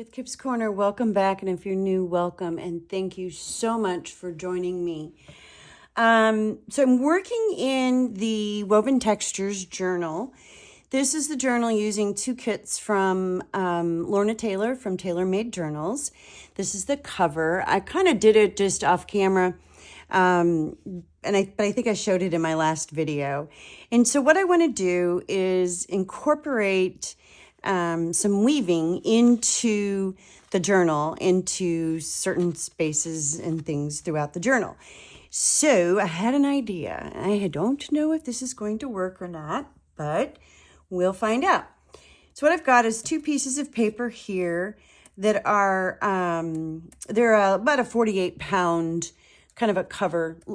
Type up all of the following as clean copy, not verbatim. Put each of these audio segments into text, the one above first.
with Kip's Corner. Welcome back, and if you're new, welcome, and thank you so much for joining me. So I'm working in the Woven Textures journal. This is the journal using two kits from Lorna Taylor from Tailor Made Journals. This is the cover. I kind of did it just off camera, but I think I showed it in my last video. And so what I want to do is incorporate some weaving into the journal, into certain spaces and things throughout the journal. So I had an idea. I don't know if this is going to work or not, but we'll find out. So what I've got is two pieces of paper here that are, they're about a 48-pound kind of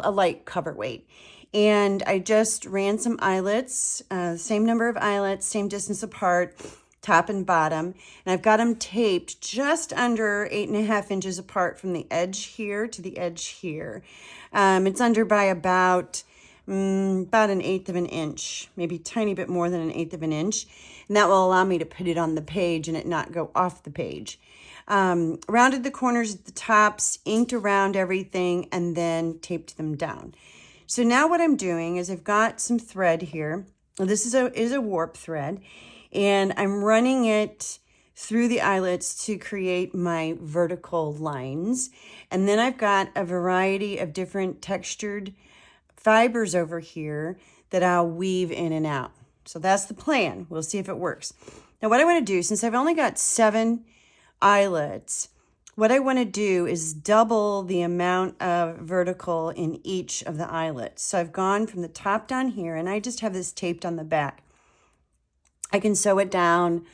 a light cover weight. And I just ran some eyelets, same number of eyelets, same distance apart, top and bottom, and I've got them taped just under 8.5 inches apart from the edge here to the edge here. It's under by about an 1/8 of an inch, maybe a tiny bit more than an 1/8 of an inch, and that will allow me to put it on the page and it not go off the page. Rounded the corners at the tops, inked around everything, and then taped them down. So now what I'm doing is I've got some thread here. This is a warp thread, and I'm running it through the eyelets to create my vertical lines. And then I've got a variety of different textured fibers over here that I'll weave in and out. So that's the plan. We'll see if it works. Now what I want to do, since I've only got 7 eyelets, what I want to do is double the amount of vertical in each of the eyelets. So I've gone from the top down here, and I just have this taped on the back. I can sew it down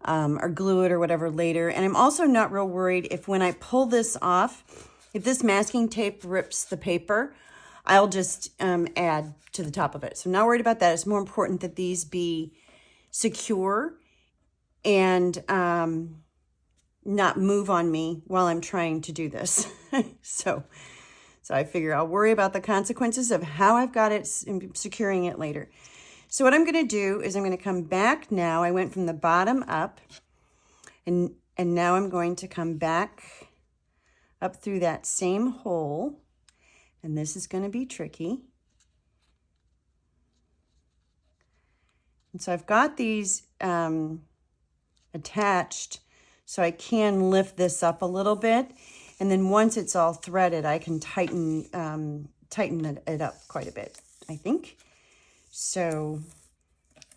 or glue it or whatever later. And I'm also not real worried if when I pull this off, if this masking tape rips the paper, I'll just add to the top of it. So I'm not worried about that. It's more important that these be secure and not move on me while I'm trying to do this. So I figure I'll worry about the consequences of how I've got it, securing it later. So what I'm going to do is I'm going to come back now. I went from the bottom up, and now I'm going to come back up through that same hole, and this is going to be tricky. And so I've got these attached, so I can lift this up a little bit, and then once it's all threaded, I can tighten it up quite a bit, I think. So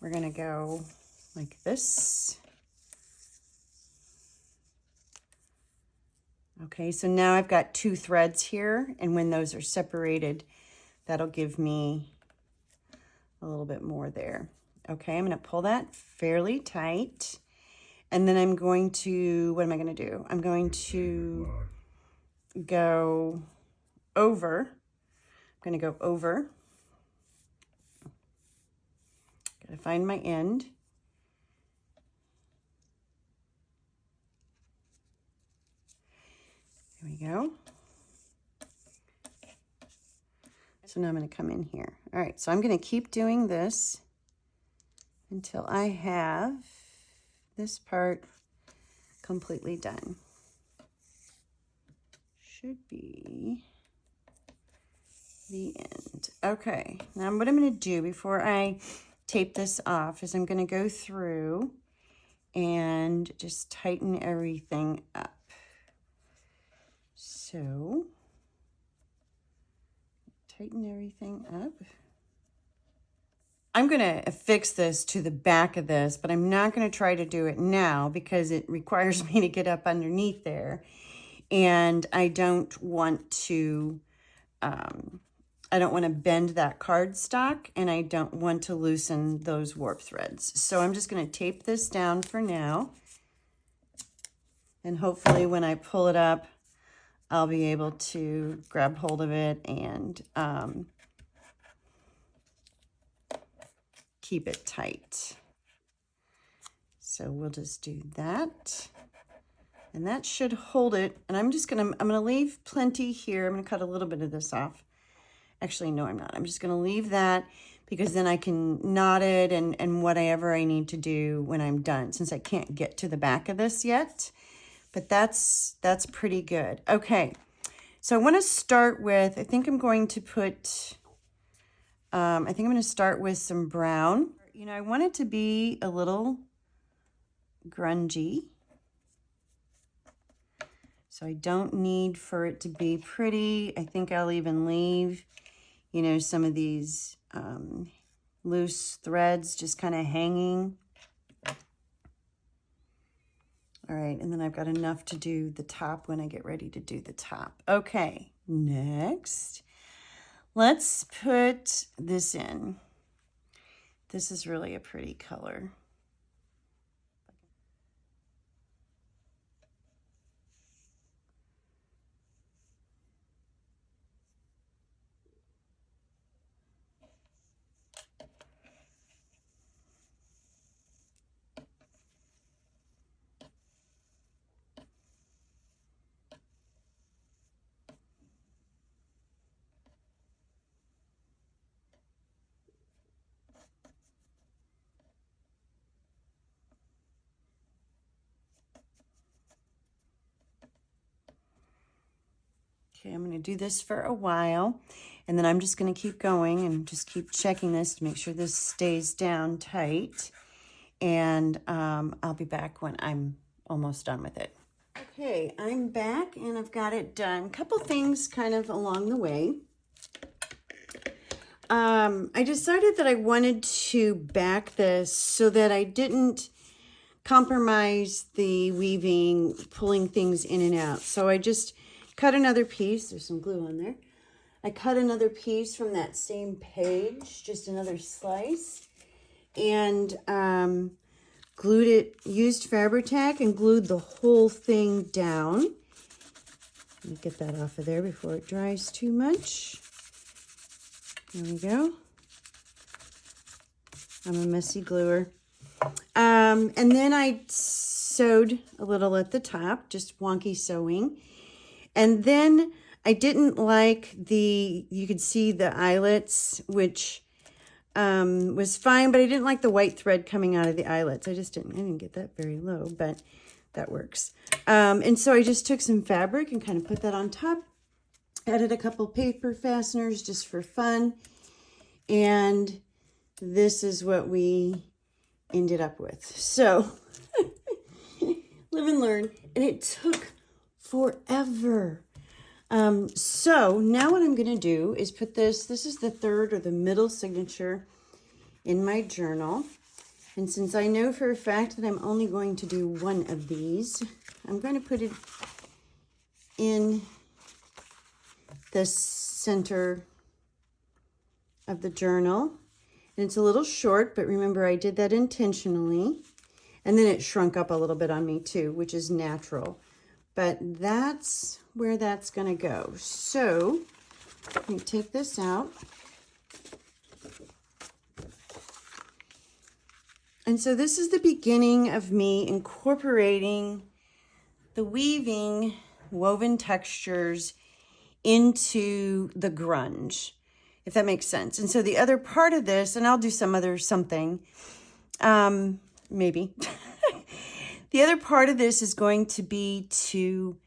we're going to go like this. Okay, so now I've got 2 threads here, and when those are separated, that'll give me a little bit more there. Okay, I'm going to pull that fairly tight, and then I'm going to, what am I going to do? I'm going to go over. I'm going to go over. Gotta find my end. There we go. So now I'm going to come in here. All right, so I'm going to keep doing this until I have this part completely done. Should be the end. Okay, now what I'm going to do before I tape this off is I'm going to go through and just tighten everything up. So tighten everything up. I'm going to affix this to the back of this, but I'm not going to try to do it now because it requires me to get up underneath there, and I don't want to bend that cardstock, and I don't want to loosen those warp threads. So I'm just going to tape this down for now, and hopefully when I pull it up, I'll be able to grab hold of it and keep it tight. So we'll just do that, and that should hold it. And I'm gonna leave plenty here. I'm gonna cut a little bit of this off. Actually, no, I'm not. I'm just gonna leave that because then I can knot it and whatever I need to do when I'm done, since I can't get to the back of this yet. but that's pretty good. Okay, so I want to start with, I think I'm going to put, I think I'm going to start with some brown. You know, I want it to be a little grungy. So I don't need for it to be pretty. I think I'll even leave, you know, some of these loose threads just kind of hanging. All right, and then I've got enough to do the top when I get ready to do the top. Okay, next, let's put this in. This is really a pretty color. Okay, I'm going to do this for a while, and then I'm just going to keep going and just keep checking this to make sure this stays down tight. And I'll be back when I'm almost done with it. Okay, I'm back and I've got it done. A couple things kind of along the way. I decided that I wanted to back this so that I didn't compromise the weaving, pulling things in and out. So I just cut another piece. There's some glue on there. I cut another piece from that same page, just another slice, and glued it, used Fabri-Tac and glued the whole thing down. Let me get that off of there before it dries too much. There we go. I'm a messy gluer. And then I sewed a little at the top, just wonky sewing. And then I didn't like you could see the eyelets, which was fine, but I didn't like the white thread coming out of the eyelets. I didn't get that very low, but that works. And so I just took some fabric and kind of put that on top. Added a couple paper fasteners just for fun. And this is what we ended up with. So live and learn. And it took forever. So now what I'm going to do is put this is the third or the middle signature in my journal. And since I know for a fact that I'm only going to do one of these, I'm going to put it in the center of the journal. And it's a little short, but remember I did that intentionally. And then it shrunk up a little bit on me too, which is natural. But that's where that's going to go. So let me take this out. And so this is the beginning of me incorporating the weaving woven textures into the grunge, if that makes sense. And so the other part of this, and I'll do some other something, maybe. The other part of this is going to be to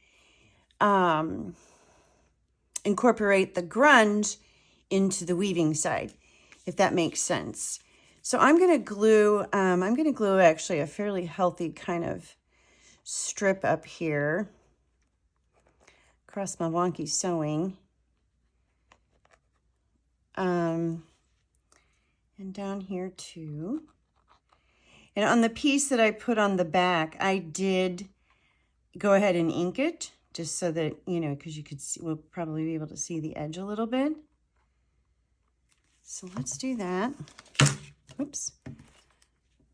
incorporate the grunge into the weaving side, if that makes sense. So I'm going to glue actually a fairly healthy kind of strip up here across my wonky sewing. And down here too. And on the piece that I put on the back, I did go ahead and ink it just so that, you know, because you could see, we'll probably be able to see the edge a little bit. So let's do that. Oops.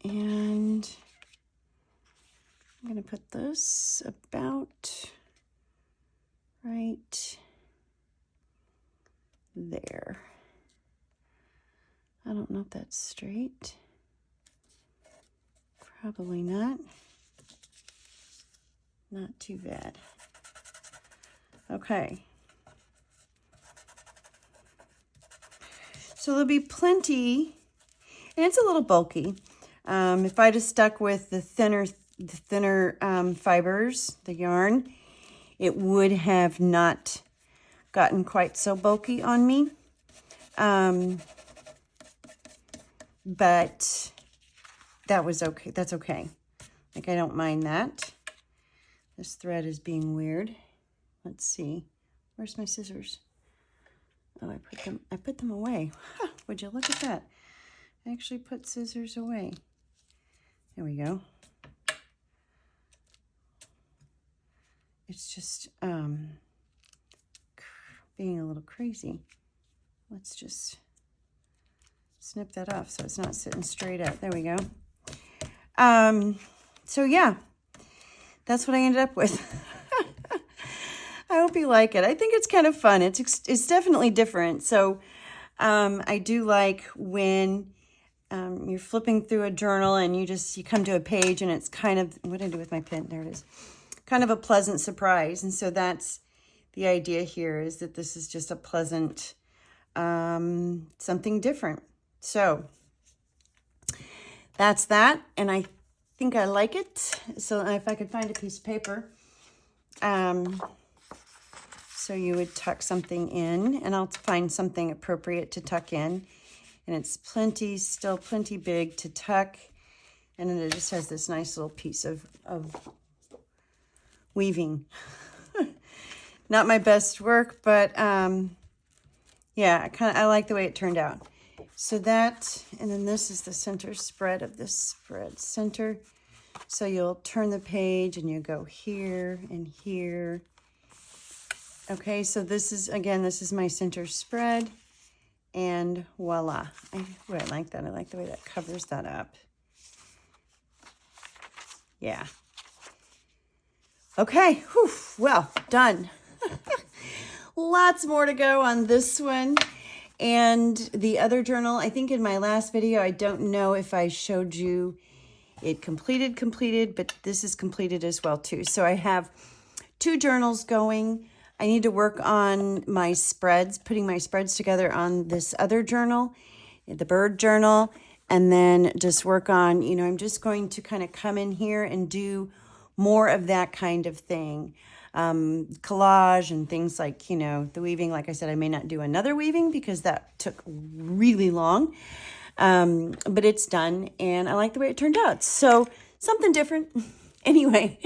And I'm going to put this about right there. I don't know if that's straight. Probably not. Not too bad. Okay. So there'll be plenty, and it's a little bulky. If I'd have stuck with the thinner the thinner fibers, the yarn, it would have not gotten quite so bulky on me. But that was okay. That's okay. Like, I don't mind that. This thread is being weird. Let's see. Where's my scissors? Oh, I put them away. Huh, would you look at that? I actually put scissors away. There we go. It's just being a little crazy. Let's just snip that off so it's not sitting straight up. There we go. So yeah, that's what I ended up with. I hope you like it. I think it's kind of fun. It's definitely different. So I do like when you're flipping through a journal and you come to a page and it's kind of, what did I do with my pen? There it is. Kind of a pleasant surprise. And so that's the idea here, is that this is just a pleasant, something different. So that's that. And I think I like it. So if I could find a piece of paper, so you would tuck something in, and I'll find something appropriate to tuck in. And it's still plenty big to tuck. And then it just has this nice little piece of weaving. Not my best work, but yeah, I like the way it turned out. So that, and then this is the center spread of this spread center. So you'll turn the page and you go here and here. Okay, so this is my center spread, and voila. I like that. I like the way that covers that up. Yeah. Okay, whew, well, done. Lots more to go on this one. And the other journal, I think in my last video, I don't know if I showed you it completed, but this is completed as well too. So I have 2 journals going. I need to work on my spreads, putting my spreads together on this other journal, the bird journal, and then just work on, I'm just going to kind of come in here and do more of that kind of thing. Collage and things like, the weaving. Like I said, I may not do another weaving because that took really long, but it's done and I like the way it turned out. So something different. Anyway,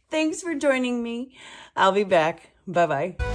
thanks for joining me. I'll be back. Bye-bye.